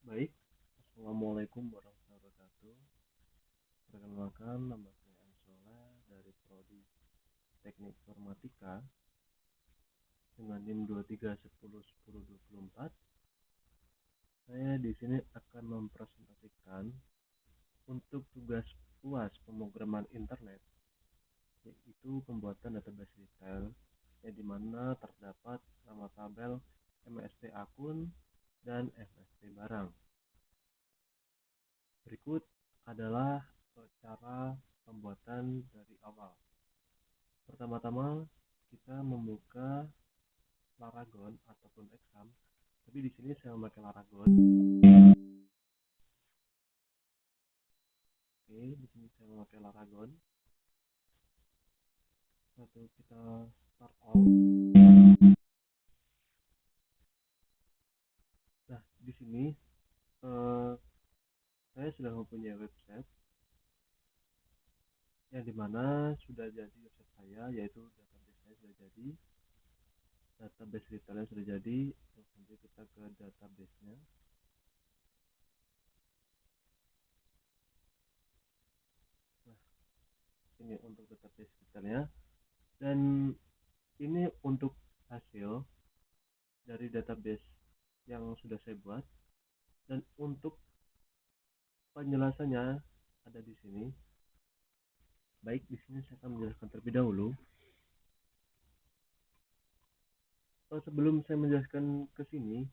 Baik, Assalamualaikum warahmatullahi wabarakatuh. Perkenalkan, nama saya Ansola dari Prodi Teknik Informatika dengan NIM 23101024. Saya di sini akan mempresentasikan untuk tugas UAS pemrograman internet, yaitu pembuatan database retail, yang dimana terdapat nama tabel MST akun dan MST barang. Berikut adalah cara pembuatan dari awal. Pertama-tama kita membuka Laragon ataupun Exam, tapi di sini saya memakai Laragon. Oke, di sini saya memakai Laragon. Lalu kita start all. Nah, di sini saya sudah mempunyai website yang dimana sudah jadi website saya, yaitu database saya sudah jadi, database retailnya sudah jadi. Terus nanti kita ke database-nya. Nah, ini untuk database retailnya, dan ini untuk hasil dari database yang sudah saya buat, dan untuk penjelasannya ada di sini. Baik, di sini saya akan menjelaskan terlebih dahulu. Sebelum saya menjelaskan ke sini,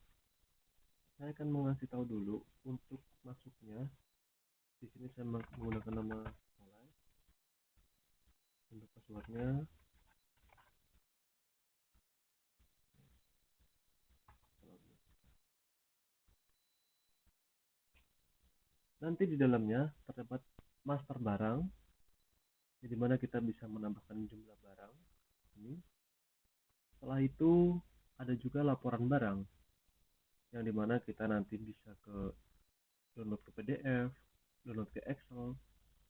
saya akan mengasih tahu dulu untuk masuknya. Di sini saya menggunakan nama Solai. Untuk passwordnya, nanti di dalamnya terdapat master barang, di mana kita bisa menambahkan jumlah barang ini. Setelah itu ada juga laporan barang, yang dimana kita nanti bisa ke download ke PDF, download ke Excel,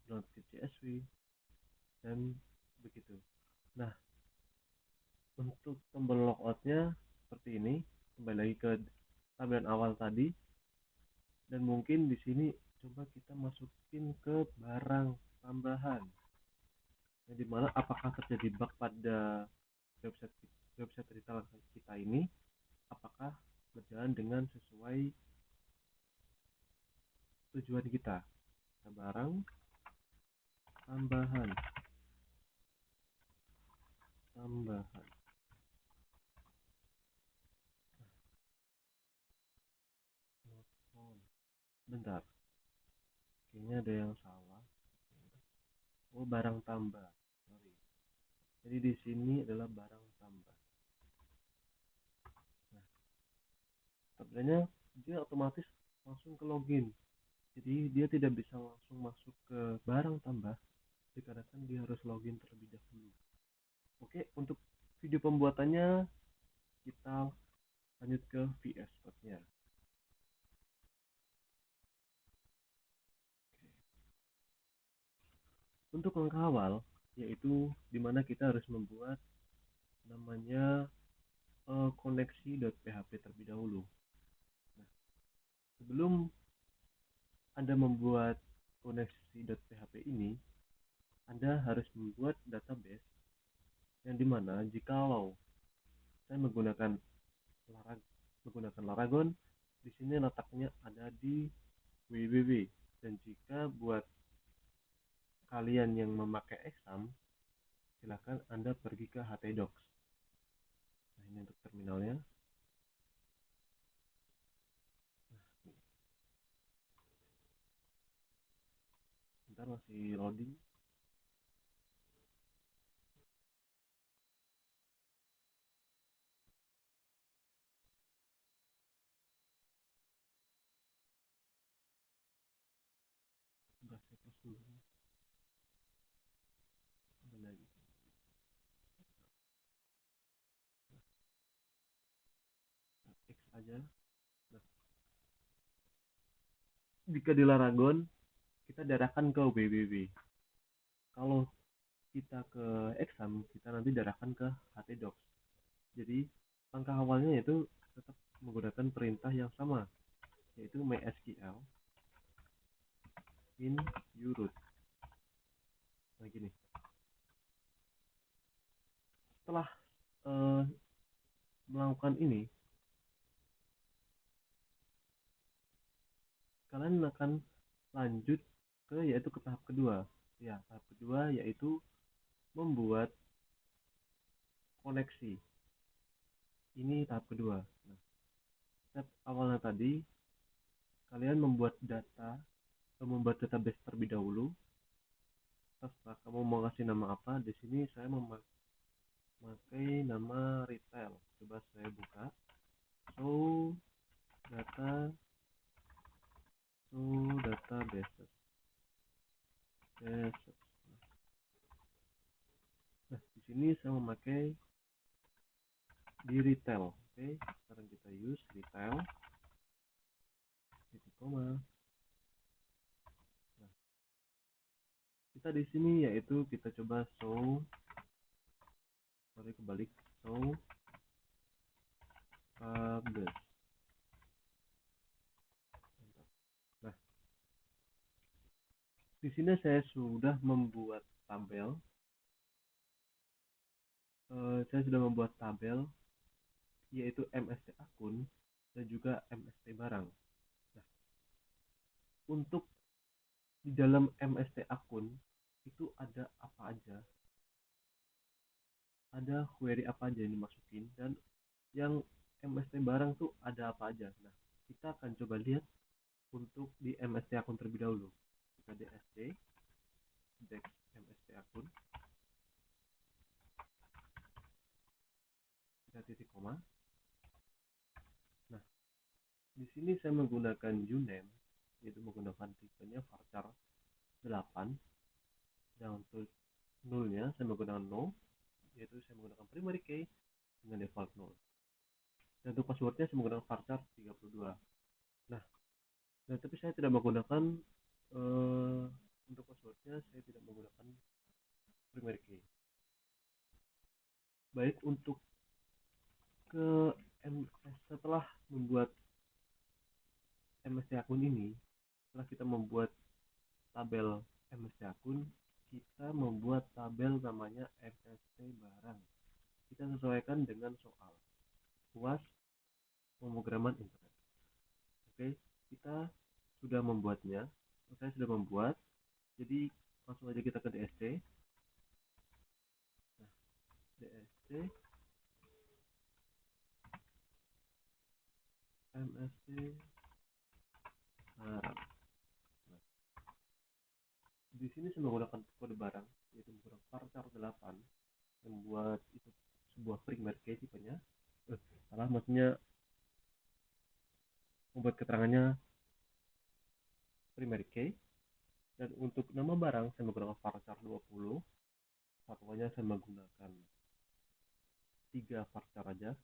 download ke CSV, dan begitu. Nah, untuk tombol logoutnya seperti ini. Kembali lagi ke tampilan awal tadi, dan mungkin di sini coba kita masukin ke barang tambahan, yang dimana apakah terjadi bug pada website website retail kita ini, apakah berjalan dengan sesuai tujuan kita. Barang tambahan tambahan oh, bentar, kayaknya ada yang salah. Oh, barang tambah, sorry. Jadi di sini adalah barang tambah. Nah, sebenarnya dia otomatis langsung ke login, jadi dia tidak bisa langsung masuk ke barang tambah, dikarenakan dia harus login terlebih dahulu. Oke, untuk video pembuatannya kita lanjut ke VS Code-nya. Untuk langkah awal, yaitu dimana kita harus membuat namanya koneksi.php terlebih dahulu. Nah, sebelum Anda membuat koneksi.php ini, Anda harus membuat database, yang dimana jikalau saya menggunakan Laragon, di sini letaknya ada di www. Dan jika buat kalian yang memakai Exam, silakan Anda pergi ke htdocs. Nah, ini untuk terminalnya. Bentar, masih loading. Sudah saya close dulu. Ada lagi. Nah, X aja. Nah, jika di Laragon, kita diarahkan ke www. Kalau kita ke Exam, kita nanti diarahkan ke htdocs. Jadi langkah awalnya itu tetap menggunakan perintah yang sama. yaitu MySQL in uroot. Nah gini, setelah melakukan ini, kalian akan lanjut yaitu ke tahap kedua. Ya, tahap kedua yaitu membuat koneksi. Ini tahap kedua. Nah, step awalnya tadi kalian membuat database terlebih dahulu. Terserah kamu mau kasih nama apa. Di sini saya memakai nama retail. Coba saya buka. So database. Nah, di sini saya memakai di retail. Oke, sekarang kita use retail titik koma. Nah, kita di sini yaitu kita coba kebalik publish. Nah, di sini saya sudah membuat tabel. Yaitu MST akun dan juga MST barang. Nah, untuk di dalam MST akun itu ada apa aja? Ada query apa aja yang dimasukin, dan yang MST barang tuh ada apa aja. Nah, kita akan coba lihat untuk di MST akun terlebih dahulu. Kita DST MST akun, kita titik koma. Nah, di sini saya menggunakan uname, yaitu menggunakan tipenya varchar 8, dan untuk nullnya saya menggunakan no, yaitu saya menggunakan primary key dengan default null. Dan untuk passwordnya saya menggunakan varchar 32. Nah, tapi saya tidak menggunakan untuk passwordnya saya tidak menggunakan primary key. Baik, untuk setelah membuat MST akun ini, setelah kita membuat tabel MST akun, kita membuat tabel namanya MST barang. Kita sesuaikan dengan soal UAS pemrograman internet. Oke, kita sudah membuatnya. Saya sudah membuat. Jadi langsung aja kita ke DST. Nah, DST MST barang. Nah, di sini saya menggunakan kode barang, yaitu menggunakan varchar 8 yang membuat itu sebuah primary key tipenya. Salah, maksudnya membuat keterangannya primary key. Dan untuk nama barang saya menggunakan varchar 20. Satuannya saya menggunakan 3 varchar aja.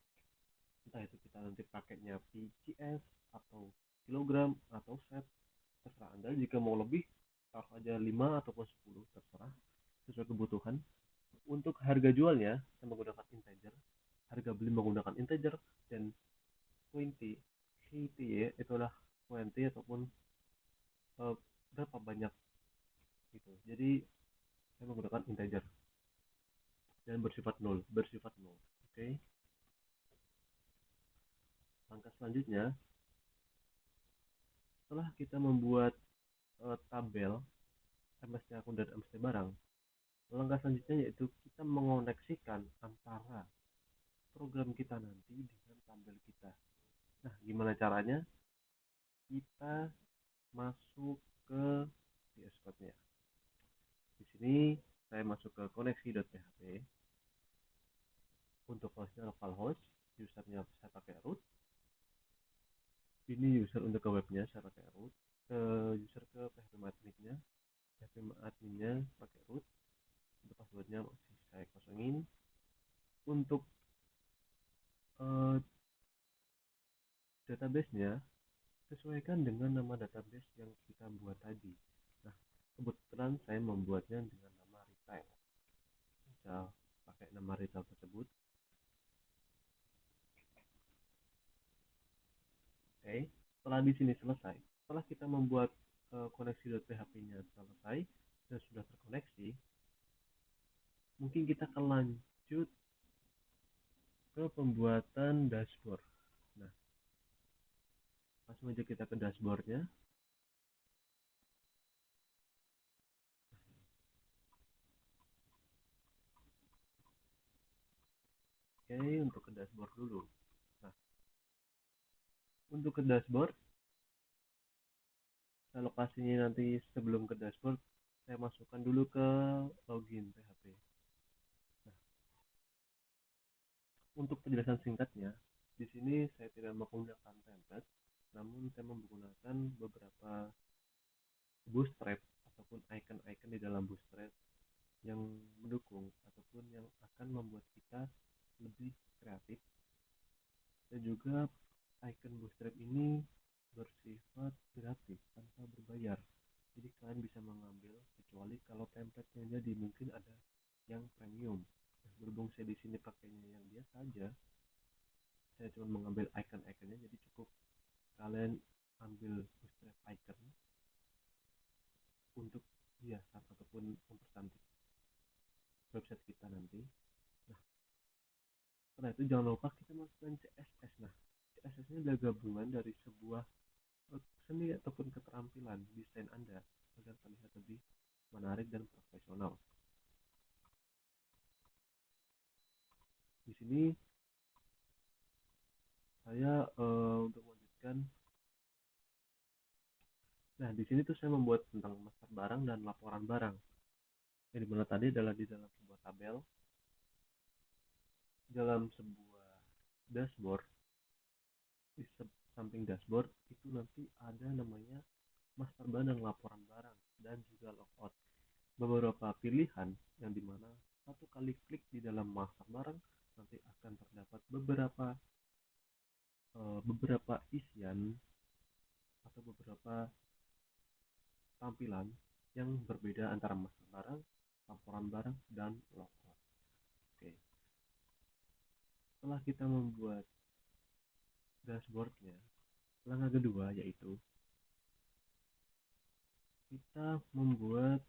Entah itu kita nanti pakainya PCS atau kilogram atau set, terserah Anda. Jika mau lebih taruh aja 5 ataupun 10, terserah sesuai kebutuhan. Untuk harga jualnya saya menggunakan integer, harga beli menggunakan integer, dan quantity itulah quantity ataupun berapa banyak gitu. Jadi saya menggunakan integer dan bersifat nol. Oke. Langkah selanjutnya, setelah kita membuat tabel MST akun dan MST barang, langkah selanjutnya yaitu kita mengoneksikan antara program kita nanti dengan tabel kita. Nah, gimana caranya? Kita masuk ke VS Code-nya. Di sini saya masuk ke koneksi.php. Untuk hostnya localhost, usernya saya pakai root. Ini user untuk ke webnya saya pakai root. User ke PHP adminnya pakai root. Untuk passwordnya masih saya kosongin. Untuk database-nya sesuaikan dengan nama database yang kita buat tadi. Nah, kebetulan saya membuatnya dengan nama retail. Bisa pakai nama retail tersebut. Oke. Setelah di sini selesai, setelah kita membuat koneksi.php-nya selesai dan sudah terkoneksi, mungkin kita akan lanjut ke pembuatan dashboard. Nah, langsung aja kita ke dashboardnya. Oke, untuk ke dashboard dulu. Nah, untuk ke dashboard, lokasinya nanti sebelum ke dashboard, saya masukkan dulu ke login PHP. Nah, untuk penjelasan singkatnya, di sini saya tidak menggunakan template, namun saya menggunakan beberapa bootstrap ataupun icon-icon di dalam bootstrap yang mendukung ataupun yang akan membuat kita lebih kreatif. Dan juga icon bootstrap ini bersifat gratis tanpa berbayar, jadi kalian bisa mengambil kecuali kalau template-nya jadi mungkin ada yang premium. Nah, berhubung saya di sini pakainya yang biasa aja, saya cuma mengambil icon-iconnya, jadi cukup kalian ambil bootstrap icon untuk hiasan ataupun mempercantik website kita nanti. Nah, setelah itu jangan lupa kita masukkan CSS. Nah, CSS ini adalah gabungan dari sebuah seni ataupun keterampilan desain Anda agar terlihat lebih menarik dan profesional. Di sini saya untuk melanjutkan. Nah, di sini tuh saya membuat tentang master barang dan laporan barang. Yang dimana tadi adalah di dalam sebuah tabel, dalam sebuah dashboard, di samping dashboard itu nanti ada namanya master barang dan laporan barang dan juga logout. Beberapa pilihan yang dimana satu kali klik di dalam master barang nanti akan terdapat beberapa isian atau beberapa tampilan yang berbeda antara master barang, laporan barang, dan logout. Oke, setelah kita membuat dashboardnya, langkah kedua yaitu kita membuat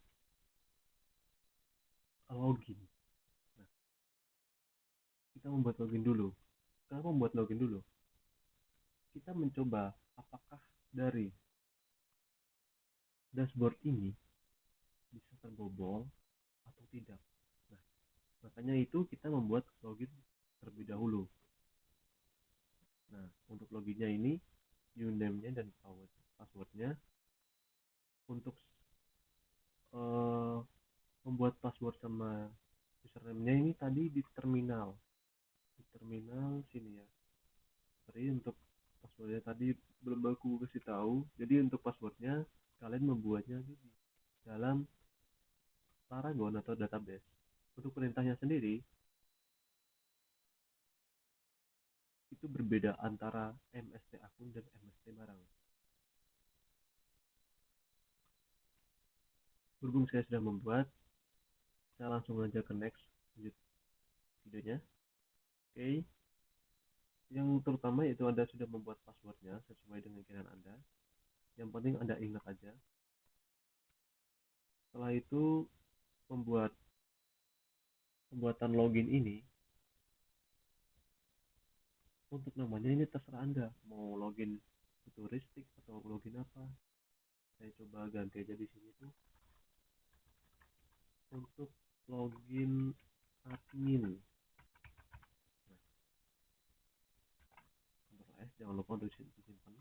login. Nah, kita membuat login dulu. Kenapa membuat login dulu? Kita mencoba apakah dari dashboard ini bisa terbobol atau tidak. Nah, makanya itu kita membuat login terlebih dahulu. Nah, untuk loginnya ini, username-nya dan password-nya. Untuk membuat password sama username-nya ini tadi di terminal sini ya. Jadi untuk passwordnya tadi belum aku kasih tahu, jadi untuk passwordnya kalian membuatnya di dalam Paragon atau database. Untuk perintahnya sendiri itu berbeda antara MST akun dan MST barang. Berhubung saya sudah membuat, saya langsung aja ke next, lanjut videonya. Oke, yang terutama itu Anda sudah membuat passwordnya sesuai dengan keinginan Anda. Yang penting Anda ingat aja. Setelah itu pembuatan login ini, untuk namanya ini terserah Anda mau login futuristik atau login apa. Saya coba ganti aja di sini tuh untuk login admin. Nah, Ctrl S, jangan lupa untuk disimpan.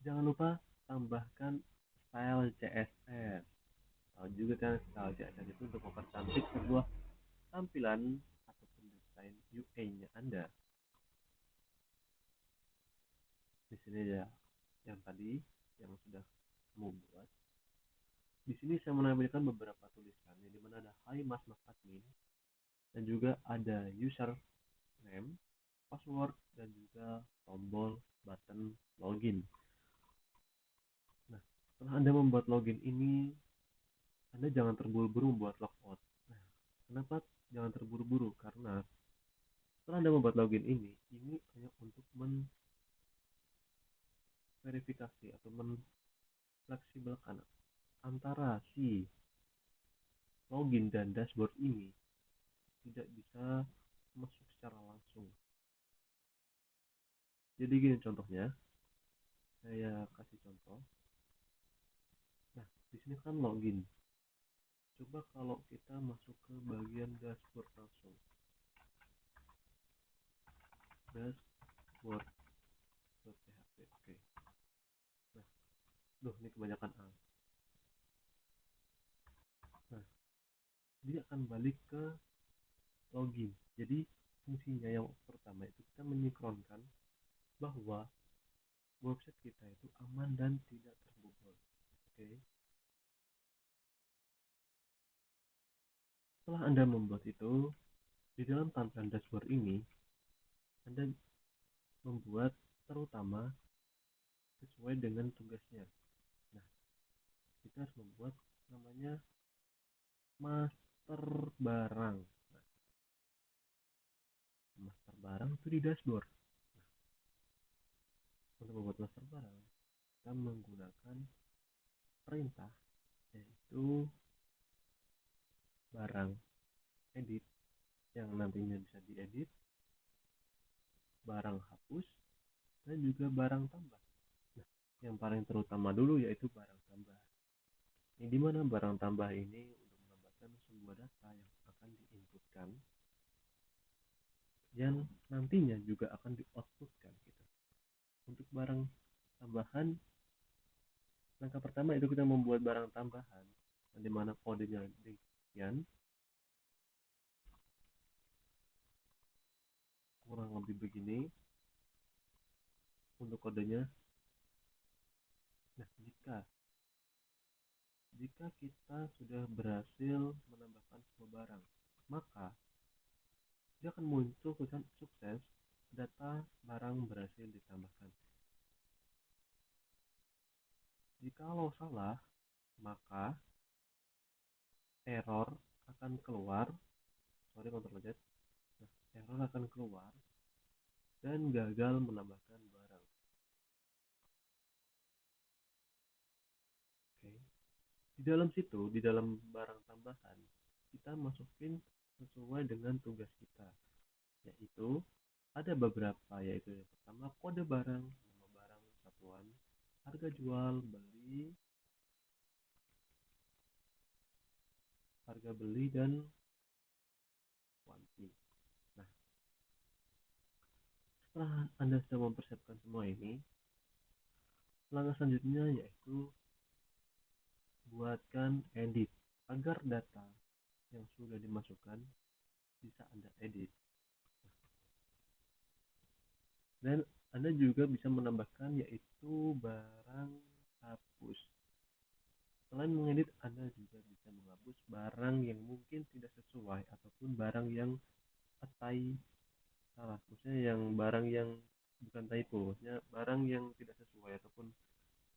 Jangan lupa tambahkan style CSS. Tahu juga kan style CSS itu untuk mempercantik sebuah tampilan ataupun desain UI-nya Anda. Di sini ya yang tadi yang sudah kamu buat. Di sini saya menampilkan beberapa tulisan yang dimana ada Hai Mas Admin dan juga ada user name, password, dan juga tombol button login. Nah, setelah Anda membuat login ini, Anda jangan terburu-buru membuat logout. Nah, kenapa jangan terburu-buru? Karena setelah Anda membuat login ini hanya untuk memverifikasi atau menfleksibelkan antara si login dan dashboard ini tidak bisa masuk secara langsung. Jadi gini contohnya, saya kasih contoh. Nah, di sini kan login. Coba kalau kita masuk ke bagian dashboard langsung. Dashboard.php. Oke. Nah, ini kebanyakan A. Nah, dia akan balik ke login. Jadi fungsinya yang pertama itu kita menynkronkan bahwa website kita itu aman dan tidak terbobol. Oke. Setelah Anda membuat itu, di dalam tampilan dashboard ini Anda membuat terutama sesuai dengan tugasnya. Nah, kita harus membuat namanya master barang. Nah, master barang itu di dashboard. Nah, untuk membuat master barang, kita menggunakan perintah yaitu barang edit yang nantinya bisa diedit, barang hapus, dan juga barang tambah. Nah, yang paling terutama dulu yaitu barang tambah. Ini dimana barang tambah ini untuk menambahkan sebuah data yang akan diinputkan yang nantinya juga akan di-outputkan gitu. Untuk barang tambahan, langkah pertama itu kita membuat barang tambahan, di mana kodenya demikian, kurang lebih begini untuk kodenya. Nah, jika kita sudah berhasil menambahkan sebuah barang, maka dia akan muncul tulisan sukses, data barang berhasil ditambahkan. Jikalau salah, maka error akan keluar. Kontrol Z. Nah, error akan keluar dan gagal menambahkan barang. Oke. Di dalam situ, di dalam barang tambahan, kita masukin sesuai dengan tugas kita, yaitu ada beberapa, yaitu yang pertama kode barang, nama barang, satuan, harga jual, beli dan kuanti. Nah, setelah Anda sudah mempersiapkan semua ini, langkah selanjutnya yaitu buatkan edit agar data yang sudah dimasukkan bisa Anda edit. Dan Anda juga bisa menambahkan yaitu barang hapus. Selain mengedit, Anda juga bisa menghapus barang yang mungkin tidak sesuai ataupun barang yang salah. Maksudnya yang barang yang bukan typo, maksudnya barang yang tidak sesuai ataupun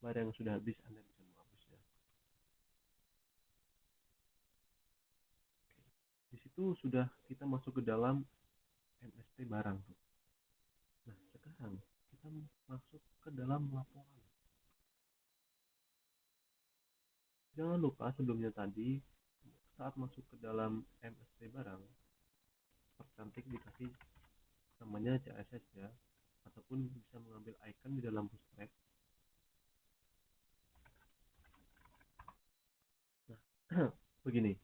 barang yang sudah habis, Anda bisa menghapusnya. Di situ sudah kita masuk ke dalam MST barang. Nah, sekarang kita masuk ke dalam laporan. Jangan lupa sebelumnya tadi, saat masuk ke dalam MST barang, percantik dikasih namanya CSS ya, ataupun bisa mengambil icon di dalam Bootstrap. Nah, begini,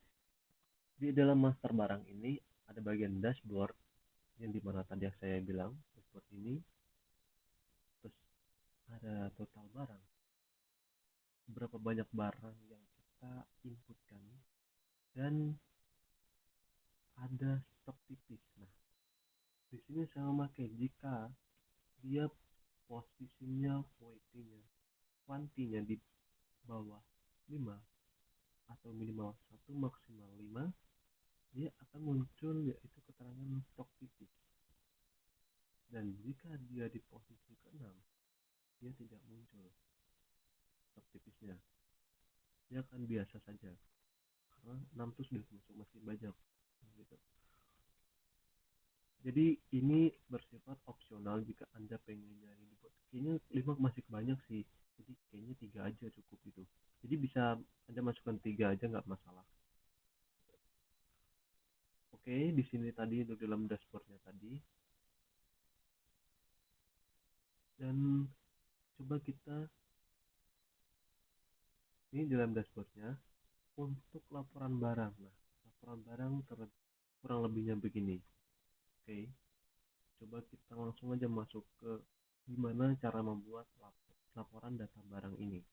di dalam master barang ini ada bagian dashboard yang dimana tadi saya bilang dashboard ini, terus ada total barang, berapa banyak barang yang kita inputkan, dan ada stok tipis. Nah, di sini saya memakai jika dia posisinya kuantinya di bawah 5 atau minimal 1 maksimal 5, dia akan muncul yaitu keterangan stok tipis. Dan jika dia di posisi ke-6, dia tidak muncul stok tipisnya, dia akan biasa saja karena 6 itu sudah termasuk masih banyak gitu. Jadi ini bersifat opsional jika Anda pengennya ini dibuat kayaknya 5 masih banyak sih, jadi kayaknya 3 aja cukup gitu. Jadi bisa Anda masukkan 3 aja nggak masalah. Oke, di sini tadi untuk dalam dashboardnya tadi. Dan coba kita, ini dalam dashboardnya untuk laporan barang. Nah, laporan barang kurang lebihnya begini. Oke, coba kita langsung aja masuk ke gimana cara membuat laporan data barang ini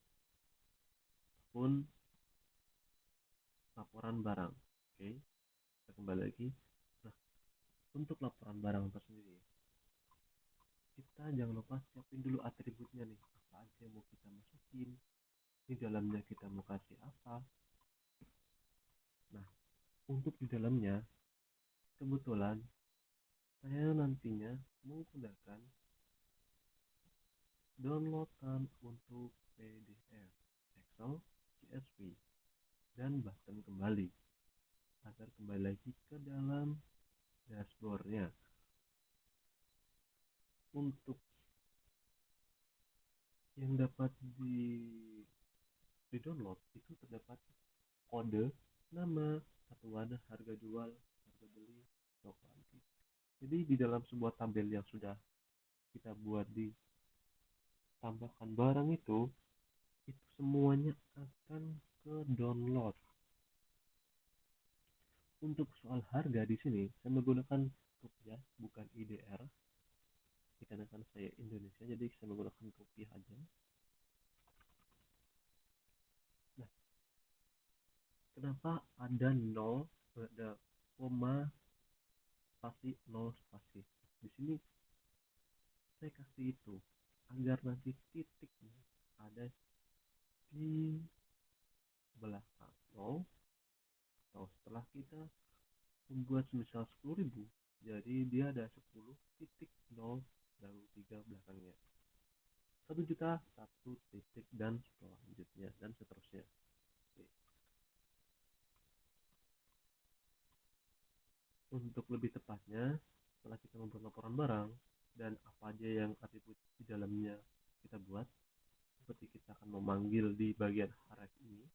pun laporan barang. Oke, kita kembali lagi. Nah, untuk laporan barang tersendiri, kita jangan lupa siapin dulu atributnya nih, apa aja yang mau kita masukin, di dalamnya kita mau kasih apa. Nah, untuk di dalamnya kebetulan saya nantinya menggunakan downloadan untuk PDF, Excel, CSV, dan button kembali agar kembali lagi ke dalam dashboardnya. Untuk yang dapat di download itu terdapat kode, nama, satuan, harga jual, harga beli, stok anti. Jadi di dalam sebuah tabel yang sudah kita buat di tambahkan barang itu semuanya akan ke download. Untuk soal harga di sini saya menggunakan rupiah bukan IDR dikarenakan saya Indonesia, jadi saya menggunakan rupiah aja. Nah, kenapa ada 0, ada koma, spasi, 0 spasi? Di sini saya kasih itu agar nanti titiknya ada di belakang 0, atau setelah kita membuat misal 10.000, jadi dia ada 10.0 lalu 3 belakangnya 1 juta 1 titik dan selanjutnya dan seterusnya. Oke. Untuk lebih tepatnya, setelah kita membuat laporan barang dan apa aja yang atribut di dalamnya kita buat, seperti kita akan memanggil di bagian href ini,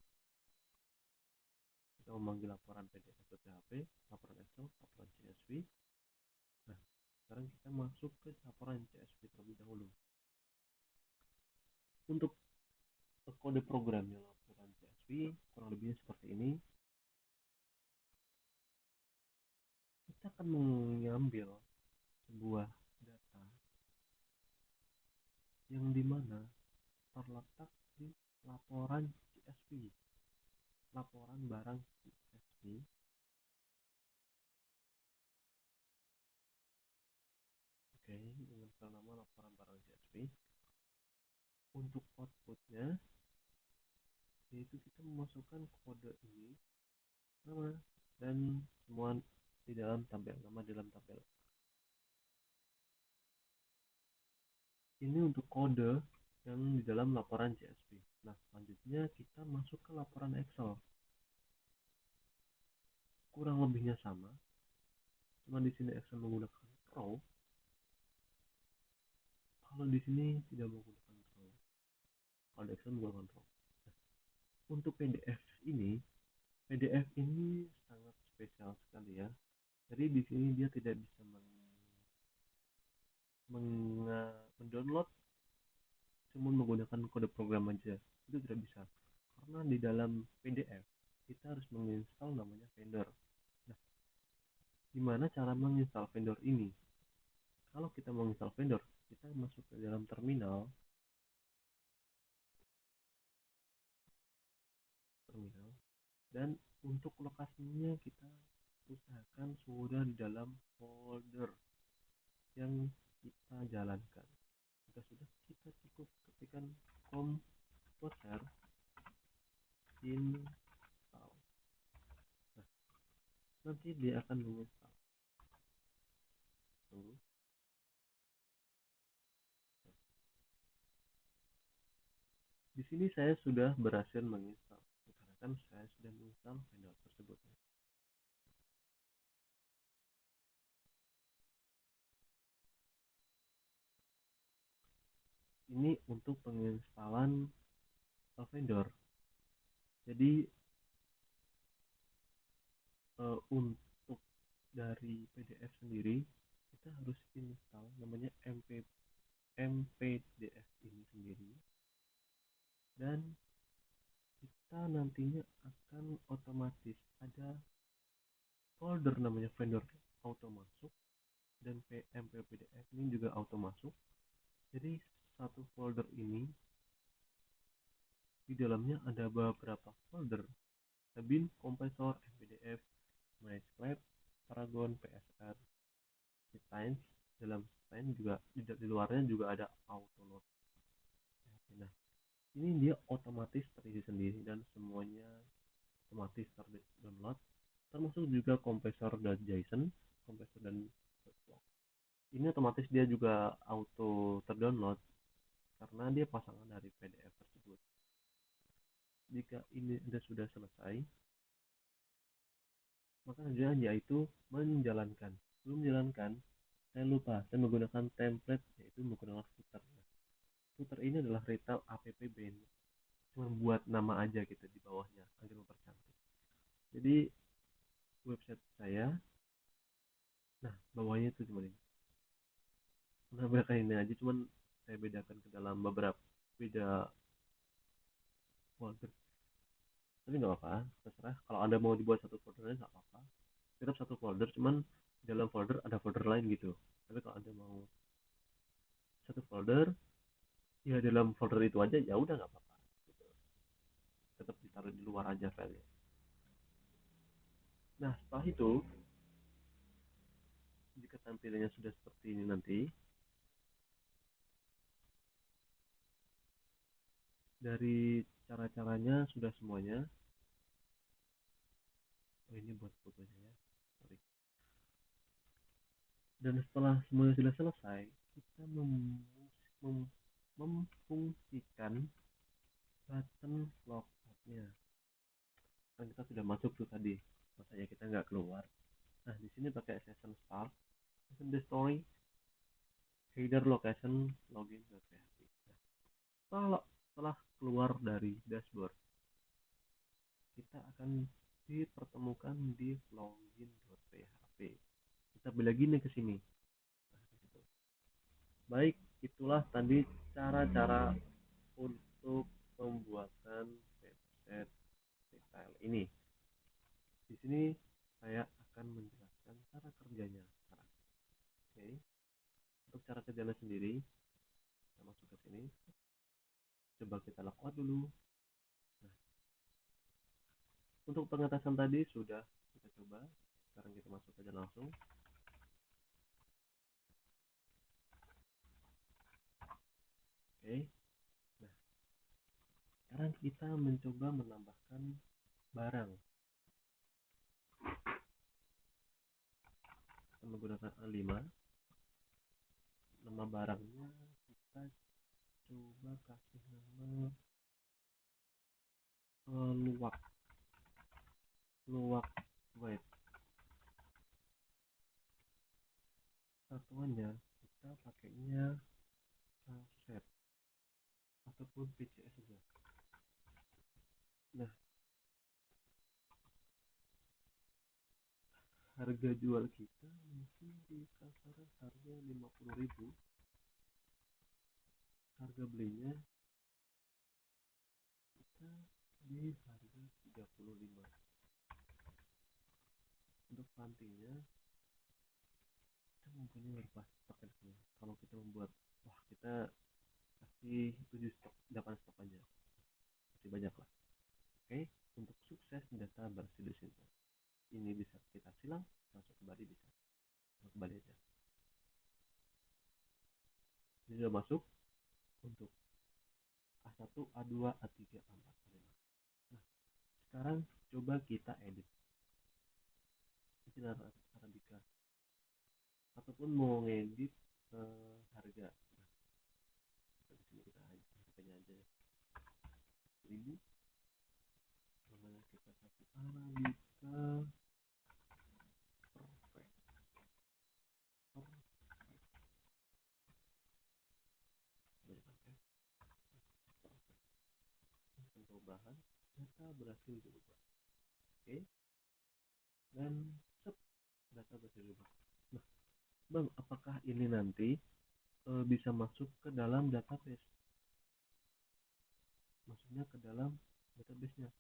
kita memanggil laporan PDF atau PHP, laporan Excel, laporan CSV. Nah, sekarang kita masuk ke laporan CSV terlebih dahulu. Untuk kode programnya laporan CSV kurang lebihnya seperti ini. Kita akan mengambil sebuah data yang dimana terletak di laporan CSV, laporan barang CSV. Oke, dengan nama laporan barang CSV. Untuk outputnya, yaitu kita memasukkan kode ini, nama, dan semua di dalam tabel, nama dalam tabel. Ini untuk kode yang di dalam laporan CSV. Nah, selanjutnya kita masuk ke laporan Excel. Kurang lebihnya sama, cuma di sini Excel menggunakan row. Kalau di sini tidak menggunakan row. Kalau di Excel menggunakan row. Nah, untuk PDF ini sangat spesial sekali ya. Jadi di sini dia tidak bisa mendownload cuma menggunakan kode program aja. Itu tidak bisa. Karena di dalam PDF kita harus menginstal namanya vendor. Nah, gimana cara menginstal vendor ini? Kalau kita menginstal vendor, kita masuk ke dalam terminal, dan untuk lokasinya kita usahakan sudah di dalam folder yang kita jalankan. Jika sudah, kita cukup ketikkan komposer install. Nah, nanti dia akan menginstal. Tunggu. Di sini saya sudah berhasil menginstal, dikarenakan saya sudah menginstal vendor tersebut. ini untuk penginstalan vendor. Jadi untuk dari PDF sendiri kita harus install namanya MPDF ini sendiri, dan kita nantinya akan otomatis ada folder namanya vendor auto masuk, dan MPPDF ini juga auto masuk. Jadi satu folder ini di dalamnya ada beberapa folder: bin, kompresor, MPDF, MyScript, Paragon, PSR, Science. Dalam Science juga di luarnya juga ada Autoload. Nah, ini dia otomatis terisi sendiri dan semuanya otomatis terdownload, termasuk juga kompresor dan JSON, kompresor dan ini otomatis dia juga auto terdownload karena dia pasangan dari PDF tersebut. Jika ini sudah selesai, maka saja yaitu menjalankan. Belum menjalankan, saya lupa, saya menggunakan template, yaitu menggunakan footer. Footer ini adalah retail app band, cuma buat nama aja gitu di bawahnya agar mempercantik. Jadi website saya, nah bawahnya itu cuma ini, menambahkan ini aja, cuman saya bedakan ke dalam beberapa beda folder. Tapi nggak apa-apa, terserah. Kalau anda mau dibuat satu foldernya nggak apa-apa, tetap satu folder, cuman dalam folder ada folder lain gitu. Tapi kalau anda mau satu folder, ya dalam folder itu aja, ya udah nggak apa-apa gitu. Tetap ditaruh di luar aja filenya. Nah setelah itu, jika tampilannya sudah seperti ini nanti, dari cara-caranya sudah semuanya. Oh ini buat fotonya ya, sorry. Dan setelah semuanya sudah selesai, kita memfungsikan button logoutnya. Kan kita sudah masuk tuh tadi, makanya kita nggak keluar. Nah di sini pakai session start, session the story, header location, login ke PHP. Nah, setelah keluar dari dashboard, kita akan dipertemukan di login.php. Kita balik lagi nih ke sini. Baik, itulah tadi cara-cara untuk pembuatan website retail ini. Di sini saya akan menjelaskan cara kerjanya sekarang. Oke. Untuk cara kerjanya sendiri, kita masuk ke sini. Coba kita login dulu. Nah, untuk pengetasan tadi sudah kita coba. Sekarang kita masuk saja langsung. Oke. Nah, sekarang kita mencoba menambahkan barang. Kita menggunakan A5. Nama barangnya kita coba kasih nama luwak web. Satuannya kita pakainya set ataupun PCS saja. Nah, harga jual kita mungkin di kasaran harga 50.000. Harga belinya kita di harga 35. Untuk pantinya kita mempunyai berapa stok ya. Kalau kita membuat, wah kita kasih 7 stok, 8 stok aja, masih banyak lah. Oke, untuk sukses data bersih di sini. Ini bisa kita silang, langsung kembali bisa. Kembali aja. Ini sudah masuk untuk A1, A2, A3, A4, A5. Nah, sekarang coba kita edit. Ini Arabica. Ataupun mau ngedit harga. Nah, di sini kita harganya aja ya. 1000. Namanya kita kasih Arabica perfect. perubahan, data berhasil diubah. Oke, dan sep, data berhasil diubah. Nah, bang, apakah ini nanti bisa masuk ke dalam database? Maksudnya ke dalam database-nya.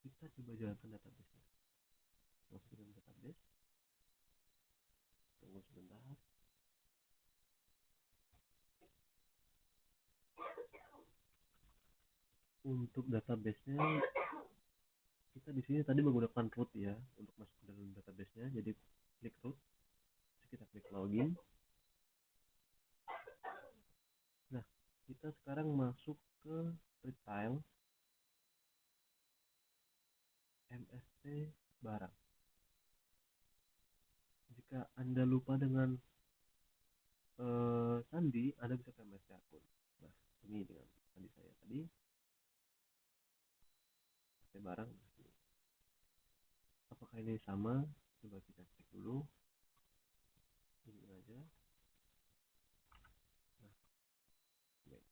Kita coba jalankan database-nya. Masuk ke dalam database. Tunggu sebentar. Untuk database-nya, kita di sini tadi menggunakan root ya untuk masuk ke dalam database-nya. Jadi klik root, kita klik login. Nah, kita sekarang masuk ke retail MST barang. Jika Anda lupa dengan sandi, Anda bisa ke MST akun. Nah, ini dengan sandi saya tadi, MST barang. Apakah ini sama? Coba kita cek dulu. Ini aja. Nah, baik.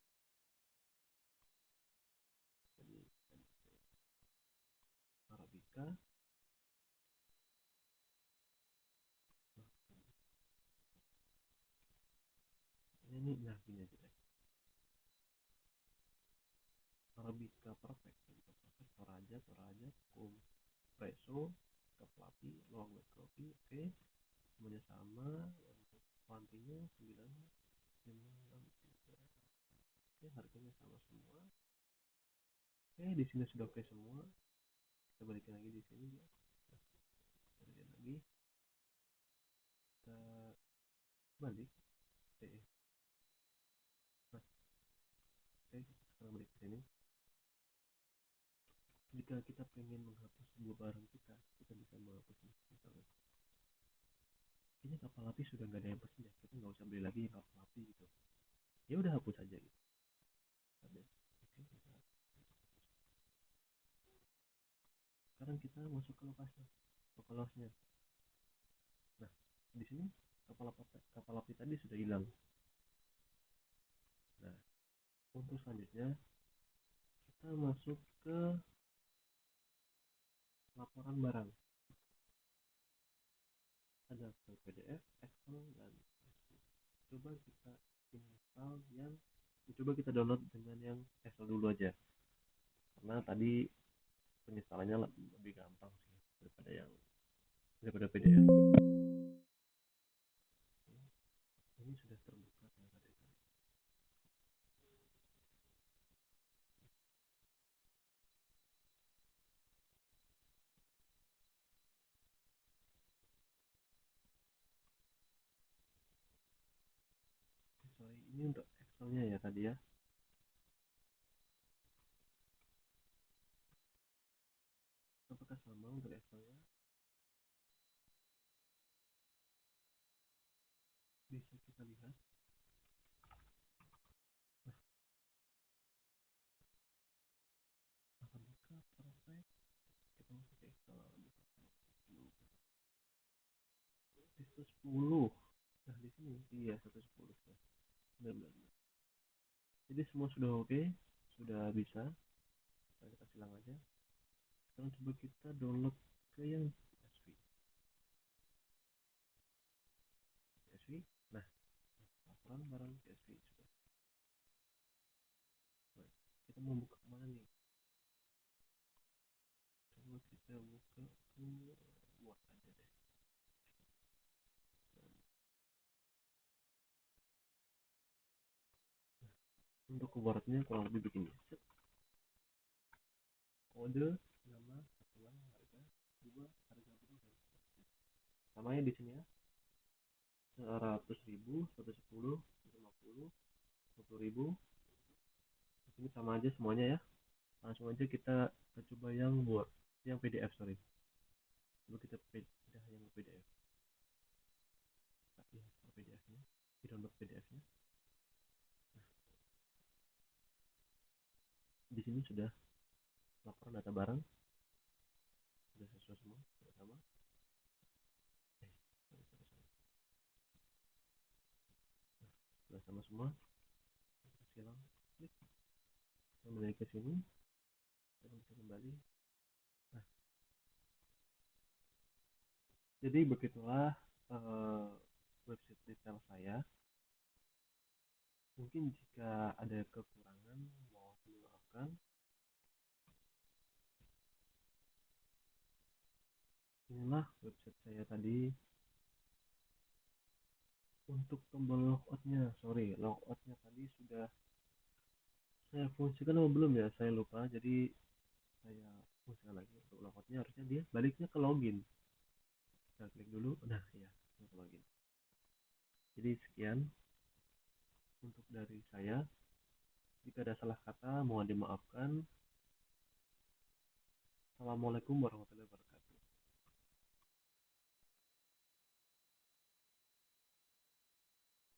Jadi Arabica. Ini nah gini aja deh. Arabica perfect, Toraja, Compresso, Keplapi, Long Wet Coffee, oke. Semuanya sama. Untuk kuantinya 9, 5, 3. Oke, harganya sama semua. Oke, di sini sudah oke semua. Kita balikin lagi di sini ya. Nah, balikin lagi. Kita balik. Oke. Nah, oke, sekarang balik ke sini. Jika kita pengen menghapus sebuah barang kita bisa menghapusnya. Misalnya, ini kapal api sudah nggak ada yang pesen ya, kita nggak usah beli lagi yang kapal api gitu. Ya udah hapus aja gitu. Ada. Oke, sekarang kita masuk ke lokasi, ke losnya. Nah, di sini kapal api tadi sudah hilang. Nah, untuk selanjutnya kita masuk ke laporan barang. Ada PDF, Excel, dan coba kita install yang coba kita download dengan yang Excel dulu aja, karena tadi penginstalannya lebih gampang sih daripada PDF. Ini sudah terbuka tadi. Sorry, ini untuk Excelnya ya tadi ya. Apakah sama untuk Excelnya? Bisa kita lihat. Nah, apakah perfect? Kita masuk ke Excel. Bisa 10. Nah, di sini iya 110. Benar. Jadi semua sudah oke, sudah bisa. Kita silang aja. Sekarang coba kita download ke yang CSV. Nah, laporan barang CSV sudah. Nah, kita mau buka kemana nih? Coba kita buka ke Word aja deh. Untuk Wordnya kurang lebih begini. Kode, nama, satuan, harga, dua, harga berapa? Namanya di sini ya. 100.000, 110, 150, 20.000. Di sini sama aja semuanya ya. Langsung aja kita coba yang Word, yang PDF sorry. Coba kita pindah yang PDF. Tapi PDF-nya, di download PDF-nya. Di sini sudah laporan data barang, sudah sesuai semua, sudah sama. Sudah sama semua. Silang klik kembali ke sini. Kita bisa kembali. Nah, jadi begitulah eh, website detail saya. Mungkin jika ada kekurangan mohon dimaafkan. Inilah website saya tadi. Untuk tombol logoutnya, sorry, logoutnya tadi sudah saya fungsikan atau belum ya, saya lupa. Jadi saya fungsikan lagi. Untuk logoutnya harusnya dia baliknya ke login. Kita klik dulu, nah ya, ke login. Jadi sekian untuk dari saya. Jika ada salah kata mohon dimaafkan. Assalamualaikum warahmatullahi wabarakatuh.